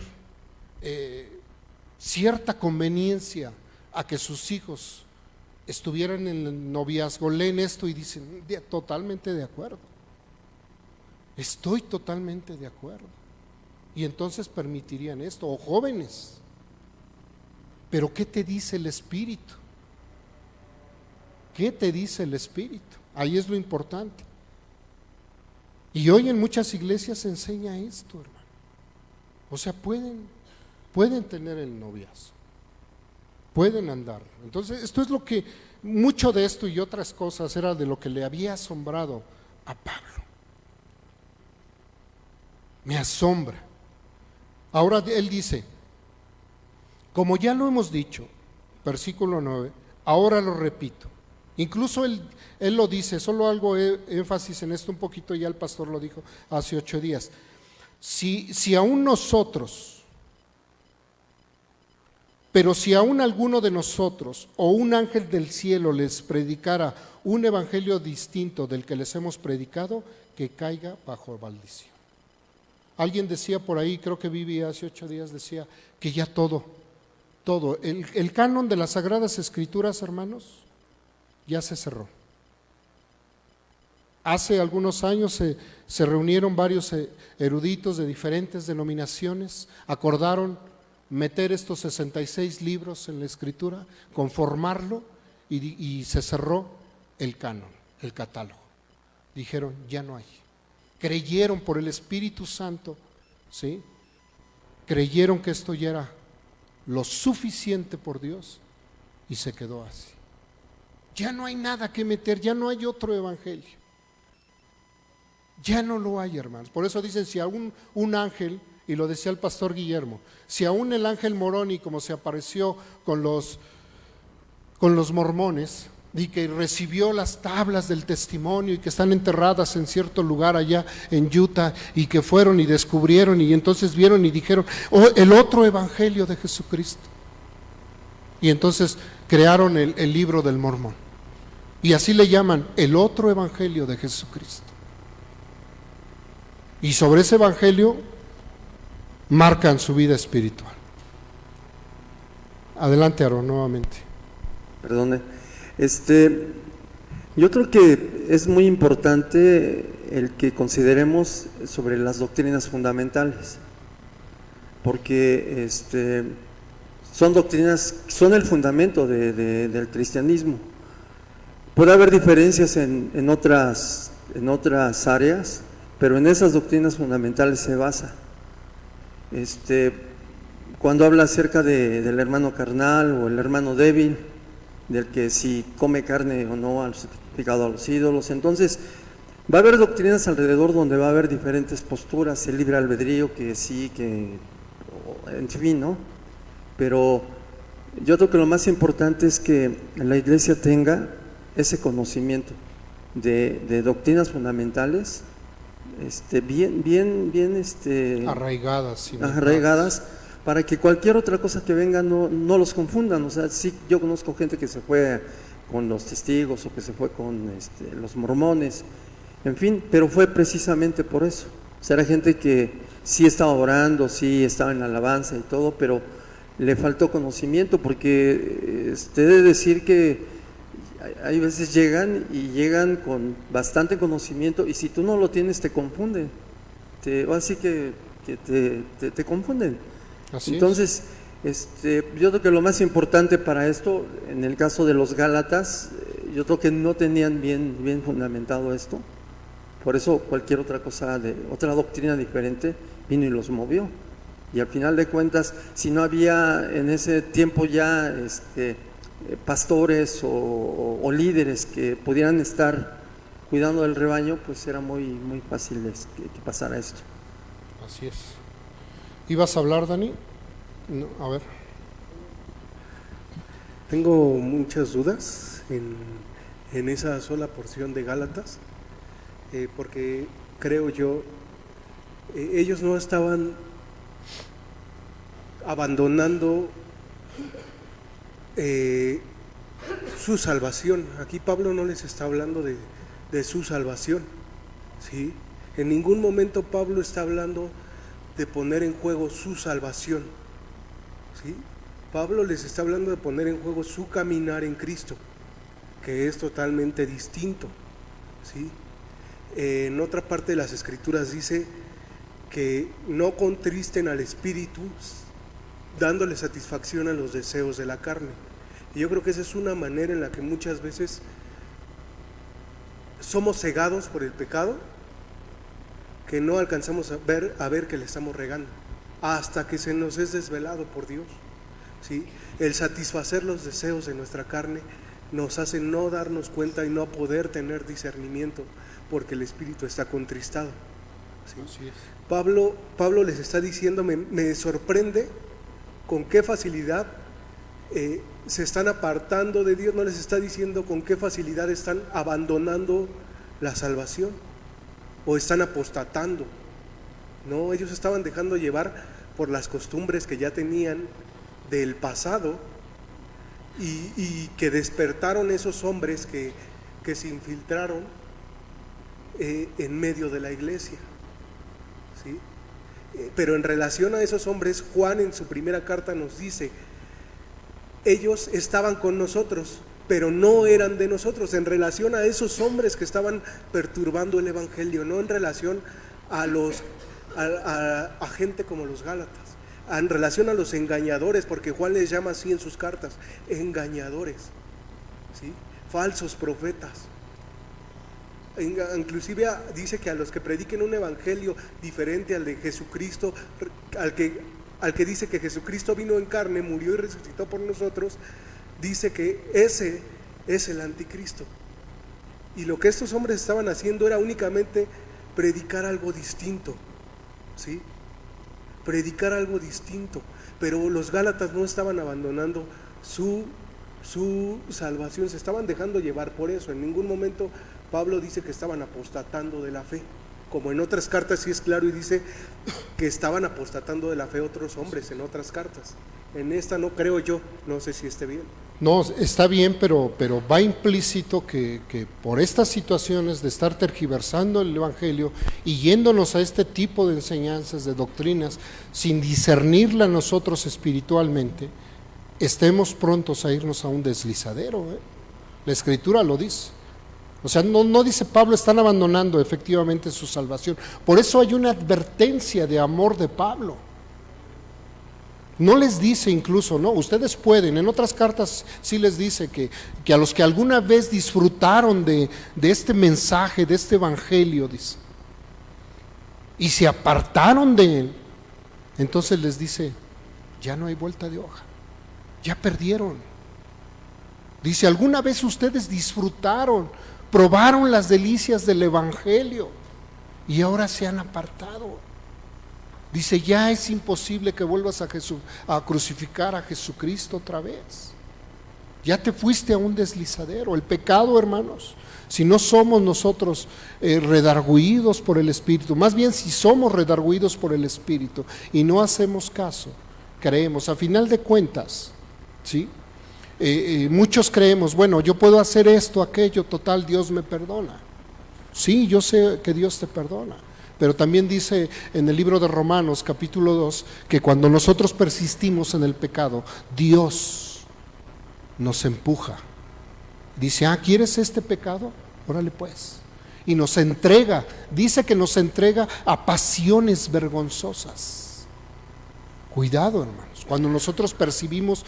cierta conveniencia a que sus hijos estuvieran en el noviazgo, leen esto y dicen, totalmente de acuerdo, estoy totalmente de acuerdo, y entonces permitirían esto, o jóvenes. Pero ¿qué te dice el Espíritu? ¿Qué te dice el Espíritu? Ahí es lo importante. Y hoy en muchas iglesias se enseña esto, hermano. O sea, pueden tener el noviazgo, pueden andar. Entonces, esto es lo que, mucho de esto y otras cosas era de lo que le había asombrado a Pablo. Me asombra. Ahora él dice, como ya lo hemos dicho, versículo 9, ahora lo repito. Incluso él lo dice, solo algo énfasis en esto un poquito, ya el pastor lo dijo hace 8 días. Si aún nosotros, pero si aún alguno de nosotros o un ángel del cielo les predicara un evangelio distinto del que les hemos predicado, que caiga bajo maldición. Alguien decía por ahí, creo que Vivi hace 8 días decía que ya todo, el canon de las Sagradas Escrituras, hermanos, ya se cerró. Hace algunos años se reunieron varios eruditos de diferentes denominaciones, acordaron meter estos 66 libros en la Escritura, conformarlo y se cerró el canon, el catálogo. Dijeron, ya no hay. Creyeron por el Espíritu Santo, ¿sí? Creyeron que esto ya era lo suficiente por Dios y se quedó así. Ya no hay nada que meter, ya no hay otro evangelio. Ya no lo hay, hermanos. Por eso dicen, si aún un ángel, y lo decía el pastor Guillermo, si aún el ángel Moroni, como se apareció con los mormones, y que recibió las tablas del testimonio y que están enterradas en cierto lugar allá en Utah, y que fueron y descubrieron y entonces vieron y dijeron, oh, el otro evangelio de Jesucristo. Y entonces crearon el libro del Mormón. Y así le llaman, el otro evangelio de Jesucristo. Y sobre ese evangelio marcan su vida espiritual. Adelante, Aaron, nuevamente. Perdone. Yo creo que es muy importante el que consideremos sobre las doctrinas fundamentales, porque son doctrinas, son el fundamento del cristianismo. Puede haber diferencias en otras áreas, pero en esas doctrinas fundamentales se basa. Cuando habla acerca del hermano carnal o el hermano débil, del que si come carne o no al sacrificado a los ídolos, entonces va a haber doctrinas alrededor donde va a haber diferentes posturas, el libre albedrío, que sí, que en fin, ¿no? Pero yo creo que lo más importante es que la iglesia tenga ese conocimiento de doctrinas fundamentales, bien arraigadas, para que cualquier otra cosa que venga no los confundan. O sea, sí, yo conozco gente que se fue con los testigos o que se fue con los mormones, en fin, pero fue precisamente por eso. O sea, era gente que sí estaba orando, sí estaba en la alabanza y todo, pero le faltó conocimiento, porque debe decir que hay veces llegan con bastante conocimiento, y si tú no lo tienes te confunden, así que te confunden. Así entonces yo creo que lo más importante para esto, en el caso de los Gálatas, yo creo que no tenían bien fundamentado esto, por eso cualquier otra cosa, otra doctrina diferente vino y los movió. Y al final de cuentas, si no había en ese tiempo ya pastores o líderes que pudieran estar cuidando del rebaño, pues era muy fácil que pasara esto. Así es. ¿Ibas a hablar, Dani? No, a ver. Tengo muchas dudas en esa sola porción de Gálatas, porque creo yo, ellos no estaban abandonando su salvación. Aquí Pablo no les está hablando de su salvación, ¿sí? En ningún momento Pablo está hablando de poner en juego su salvación, ¿sí? Pablo les está hablando de poner en juego su caminar en Cristo, que es totalmente distinto, ¿sí? En otra parte de las Escrituras dice que no contristen al Espíritu dándole satisfacción a los deseos de la carne. Y yo creo que esa es una manera en la que muchas veces somos cegados por el pecado, que no alcanzamos a ver que le estamos regando, hasta que se nos es desvelado por Dios, ¿sí? El satisfacer los deseos de nuestra carne nos hace no darnos cuenta y no poder tener discernimiento, porque el Espíritu está contristado, ¿sí? Así es. Pablo les está diciendo, me sorprende con qué facilidad se están apartando de Dios. No les está diciendo con qué facilidad están abandonando la salvación o están apostatando. No, ellos estaban dejando llevar por las costumbres que ya tenían del pasado y que despertaron esos hombres que se infiltraron en medio de la iglesia, ¿sí? Pero en relación a esos hombres, Juan en su primera carta nos dice, ellos estaban con nosotros, pero no eran de nosotros, en relación a esos hombres que estaban perturbando el evangelio, no en relación a gente como los Gálatas, en relación a los engañadores, porque Juan les llama así en sus cartas, engañadores, ¿sí? Falsos profetas. Inclusive dice que a los que prediquen un evangelio diferente al de Jesucristo, al que dice que Jesucristo vino en carne, murió y resucitó por nosotros, dice que ese es el anticristo. Y lo que estos hombres estaban haciendo era únicamente predicar algo distinto, ¿sí? Predicar algo distinto. Pero los Gálatas no estaban abandonando su salvación, se estaban dejando llevar por eso. En ningún momento Pablo dice que estaban apostatando de la fe, como en otras cartas sí es claro y dice que estaban apostatando de la fe otros hombres en otras cartas. En esta no creo yo, no sé si esté bien. No, está bien, pero va implícito que por estas situaciones de estar tergiversando el evangelio y yéndonos a este tipo de enseñanzas, de doctrinas, sin discernirla nosotros espiritualmente, estemos prontos a irnos a un deslizadero, ¿eh? La Escritura lo dice. O sea, no dice Pablo, están abandonando efectivamente su salvación. Por eso hay una advertencia de amor de Pablo. No les dice incluso, no, ustedes pueden, en otras cartas sí les dice que a los que alguna vez disfrutaron de este mensaje, de este evangelio, dice, y se apartaron de él, entonces les dice, ya no hay vuelta de hoja, ya perdieron. Dice, alguna vez ustedes disfrutaron, probaron las delicias del evangelio y ahora se han apartado. Dice, ya es imposible que vuelvas a crucificar a Jesucristo otra vez. Ya te fuiste a un deslizadero. El pecado, hermanos, si no somos nosotros redarguidos por el Espíritu, más bien si somos redarguidos por el Espíritu y no hacemos caso, creemos, a final de cuentas, ¿sí? Muchos creemos, bueno, yo puedo hacer esto, aquello, total, Dios me perdona. Sí, yo sé que Dios te perdona, pero también dice en el libro de Romanos capítulo 2 que cuando nosotros persistimos en el pecado, Dios nos empuja. Dice, ¿quieres este pecado? Órale pues. Y nos entrega, dice que nos entrega a pasiones vergonzosas. Cuidado, hermanos, cuando nosotros persistimos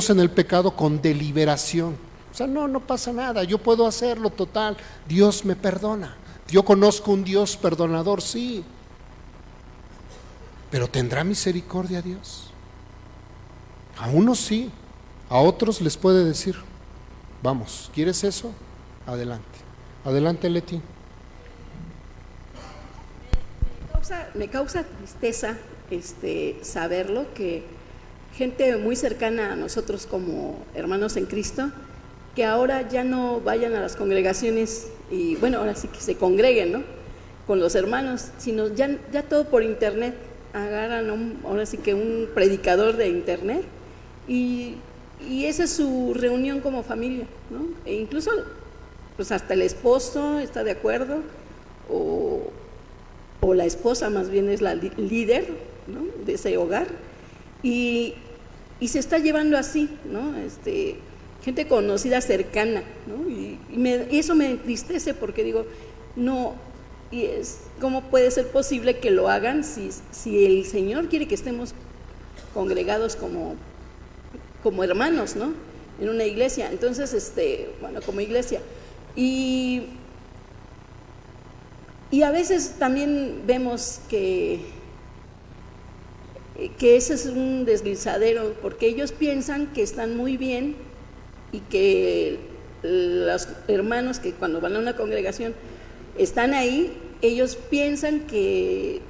en el pecado con deliberación. O sea, no pasa nada, yo puedo hacerlo, total, Dios me perdona. Yo conozco un Dios perdonador, sí, pero ¿tendrá misericordia Dios? A unos sí, a otros les puede decir, vamos, ¿quieres eso? Adelante, adelante Leti. Me causa tristeza saberlo, que gente muy cercana a nosotros como hermanos en Cristo, que ahora ya no vayan a las congregaciones y bueno, ahora sí que se congreguen, ¿no?, con los hermanos, sino ya todo por internet, agarran ahora sí que un predicador de internet y esa es su reunión como familia, ¿no? E incluso pues hasta el esposo está de acuerdo o la esposa más bien es la líder, ¿no?, de ese hogar y se está llevando así, ¿no? gente conocida, cercana, ¿no? Y eso me entristece porque digo, no, ¿cómo puede ser posible que lo hagan si el Señor quiere que estemos congregados como hermanos, ¿no? En una iglesia. Entonces, como iglesia. Y a veces también vemos que ese es un deslizadero, porque ellos piensan que están muy bien y que los hermanos que cuando van a una congregación están ahí, ellos piensan que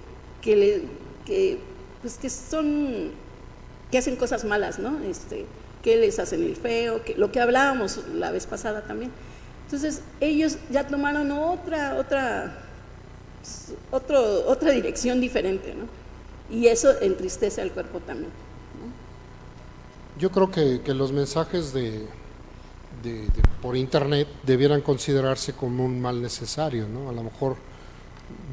hacen cosas malas, ¿no? Que les hacen el feo, lo que hablábamos la vez pasada también. Entonces ellos ya tomaron otra dirección diferente, ¿no? Y eso entristece al cuerpo también, ¿no? Yo creo que los mensajes por internet debieran considerarse como un mal necesario, ¿no? A lo mejor,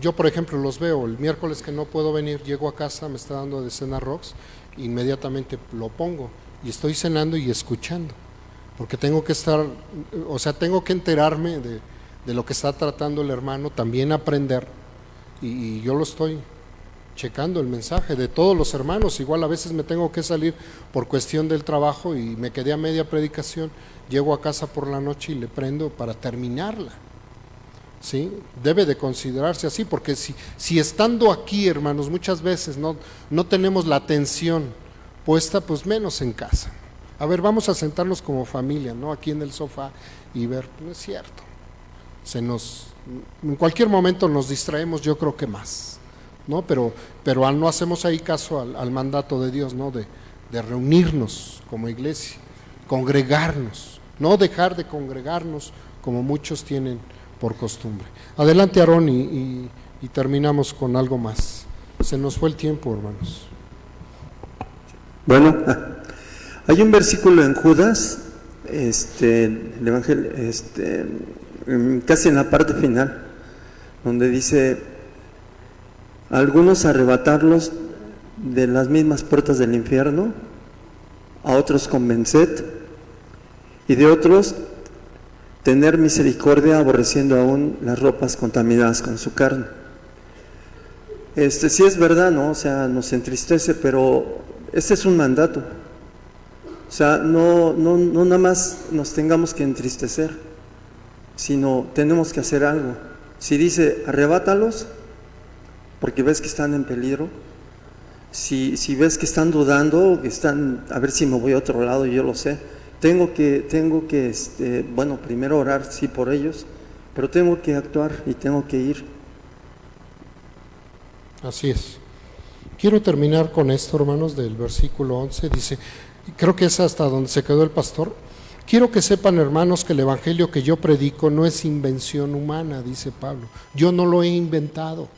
yo por ejemplo los veo, el miércoles que no puedo venir, llego a casa, me está dando de cena Rox, inmediatamente lo pongo y estoy cenando y escuchando, porque tengo que tengo que enterarme de lo que está tratando el hermano, también aprender, y yo lo estoy checando el mensaje de todos los hermanos. Igual a veces me tengo que salir por cuestión del trabajo y me quedé a media predicación, llego a casa por la noche y le prendo para terminarla, ¿sí? Debe de considerarse así, porque si estando aquí, hermanos, muchas veces no tenemos la atención puesta, pues menos en casa. A ver, vamos a sentarnos como familia, ¿no? Aquí en el sofá y ver, no es cierto, en cualquier momento nos distraemos, yo creo que más, ¿no? Pero no hacemos ahí caso al mandato de Dios, ¿no? De reunirnos como iglesia, congregarnos, no dejar de congregarnos como muchos tienen por costumbre. Adelante, Aarón, y terminamos con algo más. Se nos fue el tiempo, hermanos. Bueno, hay un versículo en Judas, el Evangelio, casi en la parte final, donde dice: algunos arrebatarlos de las mismas puertas del infierno, a otros convenced, y de otros tener misericordia, aborreciendo aún las ropas contaminadas con su carne. Sí es verdad, ¿no? O sea, nos entristece, pero este es un mandato. O sea, no nada más nos tengamos que entristecer, sino tenemos que hacer algo. Si dice arrebátalos, porque ves que están en peligro, si ves que están dudando, que están, a ver si me voy a otro lado, yo lo sé, tengo que primero orar, sí, por ellos, pero tengo que actuar y tengo que ir. Así es. Quiero terminar con esto, hermanos, del versículo 11, dice, creo que es hasta donde se quedó el pastor: quiero que sepan, hermanos, que el evangelio que yo predico no es invención humana, dice Pablo, yo no lo he inventado.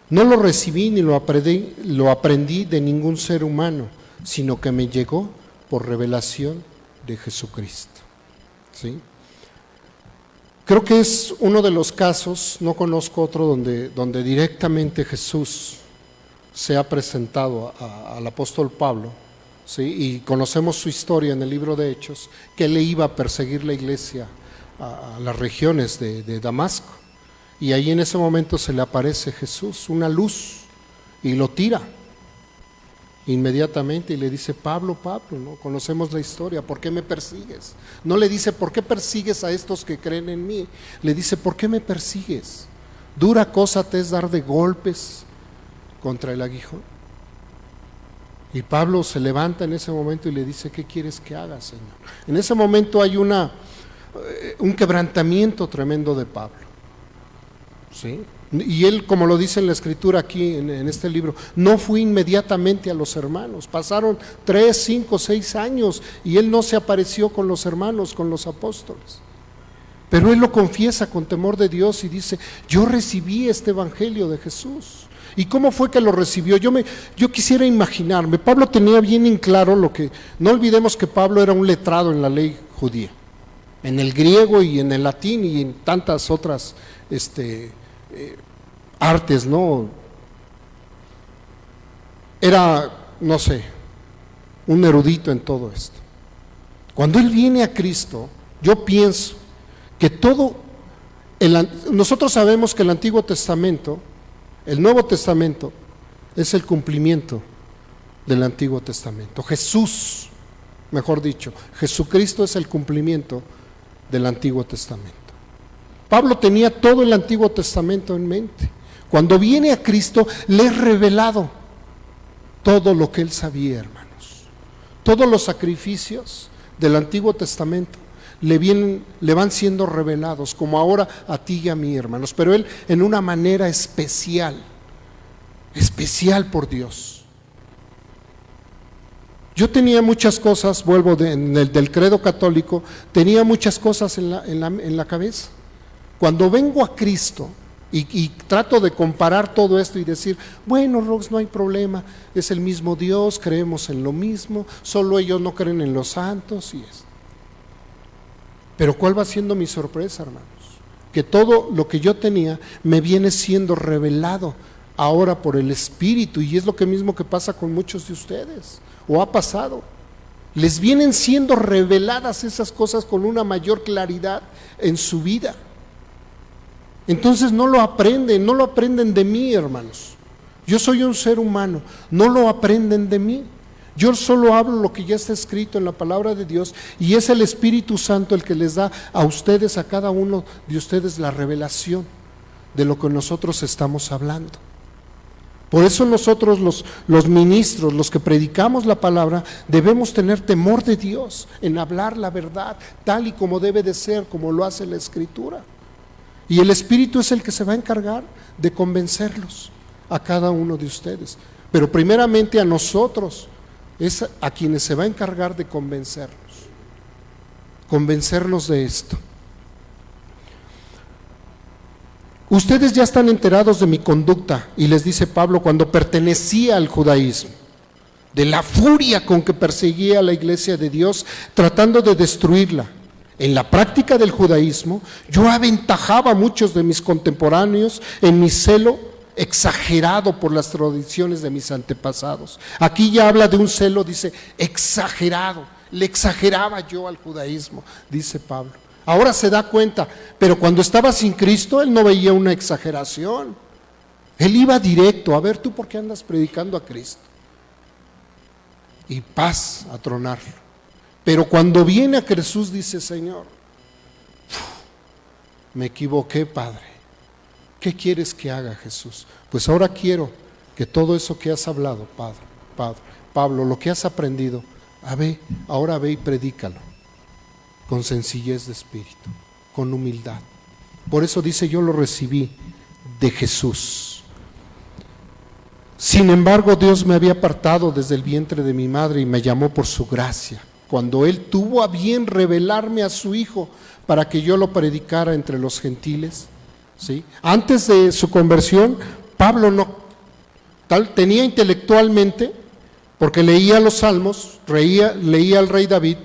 No lo recibí ni lo aprendí de ningún ser humano, sino que me llegó por revelación de Jesucristo. ¿Sí? Creo que es uno de los casos, no conozco otro, donde directamente Jesús se ha presentado al apóstol Pablo, ¿sí? Y conocemos su historia en el libro de Hechos, que él iba a perseguir la iglesia a las regiones de Damasco. Y ahí en ese momento se le aparece Jesús, una luz, y lo tira inmediatamente y le dice: Pablo, ¿no? Conocemos la historia, ¿por qué me persigues? No le dice: ¿por qué persigues a estos que creen en mí? Le dice: ¿por qué me persigues? Dura cosa te es dar de golpes contra el aguijón. Y Pablo se levanta en ese momento y le dice: ¿qué quieres que haga, Señor? En ese momento hay un quebrantamiento tremendo de Pablo. ¿Sí? Y él, como lo dice en la escritura aquí en este libro, no fue inmediatamente a los hermanos, pasaron 3, 5, 6 años y él no se apareció con los hermanos, con los apóstoles, pero él lo confiesa con temor de Dios y dice: yo recibí este evangelio de Jesús. ¿Y cómo fue que lo recibió? Yo quisiera imaginarme, Pablo tenía bien en claro no olvidemos que Pablo era un letrado en la ley judía, en el griego y en el latín y en tantas otras artes, ¿no? Era, no sé, un erudito en todo esto. Cuando Él viene a Cristo, yo pienso que nosotros sabemos que el Antiguo Testamento, el Nuevo Testamento, es el cumplimiento del Antiguo Testamento. Jesús, mejor dicho, Jesucristo es el cumplimiento del Antiguo Testamento. Pablo tenía todo el Antiguo Testamento en mente. Cuando viene a Cristo, le es revelado todo lo que él sabía, hermanos. Todos los sacrificios del Antiguo Testamento le van siendo revelados, como ahora a ti y a mí, hermanos, pero él en una manera especial por Dios. Yo tenía muchas cosas, vuelvo del credo católico, tenía muchas cosas en la cabeza. Cuando vengo a Cristo y trato de comparar todo esto y decir, bueno, Rox, no hay problema, es el mismo Dios, creemos en lo mismo, solo ellos no creen en los santos y esto. Pero ¿cuál va siendo mi sorpresa, hermanos? Que todo lo que yo tenía me viene siendo revelado ahora por el Espíritu, y es lo mismo que pasa con muchos de ustedes, o ha pasado. Les vienen siendo reveladas esas cosas con una mayor claridad en su vida. Entonces no lo aprenden de mí, hermanos. Yo soy un ser humano, no lo aprenden de mí. Yo solo hablo lo que ya está escrito en la palabra de Dios, y es el Espíritu Santo el que les da a ustedes, a cada uno de ustedes, la revelación de lo que nosotros estamos hablando. Por eso nosotros los ministros, los que predicamos la palabra, debemos tener temor de Dios en hablar la verdad tal y como debe de ser, como lo hace la Escritura. Y el Espíritu es el que se va a encargar de convencerlos a cada uno de ustedes. Pero primeramente a nosotros es a quienes se va a encargar de convencernos de esto. Ustedes ya están enterados de mi conducta, y les dice Pablo, cuando pertenecía al judaísmo, de la furia con que perseguía a la iglesia de Dios, tratando de destruirla. En la práctica del judaísmo, yo aventajaba a muchos de mis contemporáneos en mi celo exagerado por las tradiciones de mis antepasados. Aquí ya habla de un celo, dice, exagerado. Le exageraba yo al judaísmo, dice Pablo. Ahora se da cuenta, pero cuando estaba sin Cristo, él no veía una exageración. Él iba directo, a ver, ¿tú por qué andas predicando a Cristo? Y paz a tronar. Pero cuando viene a Jesús, dice, Señor, me equivoqué, Padre. ¿Qué quieres que haga, Jesús? Pues ahora quiero que todo eso que has hablado, Pablo, lo que has aprendido, ahora ve y predícalo, con sencillez de espíritu, con humildad. Por eso dice, yo lo recibí de Jesús. Sin embargo, Dios me había apartado desde el vientre de mi madre y me llamó por su gracia, cuando Él tuvo a bien revelarme a su Hijo para que yo lo predicara entre los gentiles. ¿Sí? Antes de su conversión, Pablo tenía intelectualmente, porque leía los salmos, leía al rey David,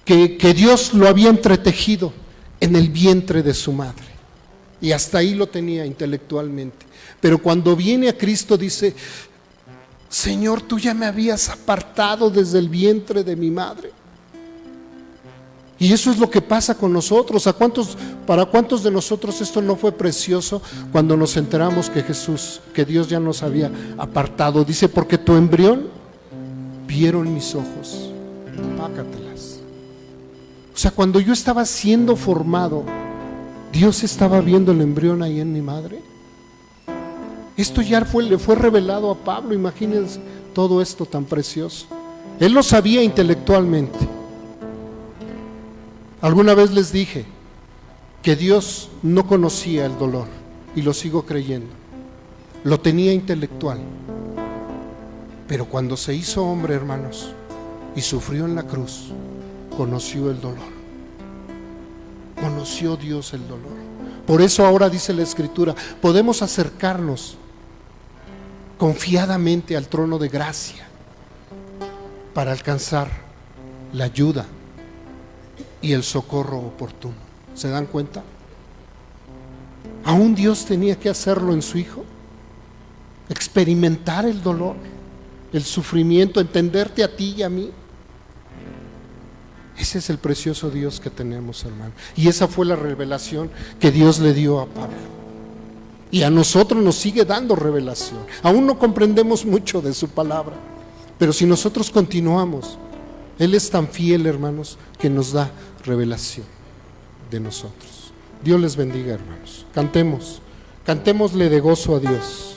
que Dios lo había entretejido en el vientre de su madre, y hasta ahí lo tenía intelectualmente. Pero cuando viene a Cristo dice, Señor, tú ya me habías apartado desde el vientre de mi madre. Y eso es lo que pasa con nosotros. ¿Para cuántos de nosotros esto no fue precioso cuando nos enteramos que Dios ya nos había apartado? Dice, porque tu embrión vieron mis ojos. Pácatelas. O sea, cuando yo estaba siendo formado, Dios estaba viendo el embrión ahí en mi madre. Esto ya le fue revelado a Pablo. Imagínense todo esto tan precioso. Él lo sabía intelectualmente. Alguna vez les dije que Dios no conocía el dolor, y lo sigo creyendo. Lo tenía intelectual. Pero cuando se hizo hombre, hermanos, y sufrió en la cruz, conoció el dolor. Conoció Dios el dolor. Por eso ahora dice la Escritura, podemos acercarnos confiadamente al trono de gracia para alcanzar la ayuda y el socorro oportuno. ¿Se dan cuenta? Aún Dios tenía que hacerlo en su Hijo, experimentar el dolor, el sufrimiento, entenderte a ti y a mí. Ese es el precioso Dios que tenemos, hermano. Y esa fue la revelación que Dios le dio a Pablo. Y a nosotros nos sigue dando revelación. Aún no comprendemos mucho de su palabra, pero si nosotros continuamos, Él es tan fiel, hermanos, que nos da revelación de nosotros. Dios les bendiga, hermanos. Cantémosle de gozo a Dios.